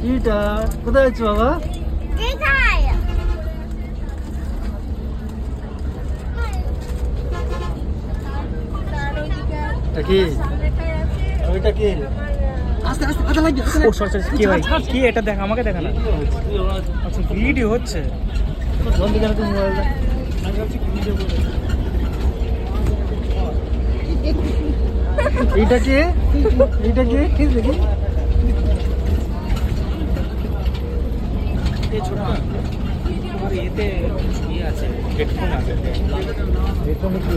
এটা কোথায় আছো বাবা? এটা কি? ওইটা কি? আস্তে আস্তে কথা লাগবে। ও সরি কি ভাই কি এটা দেখ আমাকে দেখা না। আচ্ছা ভিডিও হচ্ছে। বন্ধ করে তো মোবাইলটা। এইটা কি? এইটা কি? কি দেখি? এই ছোট তোমার এতে ইয়ে আছে হেডফোন আছে। হেডফোন কি?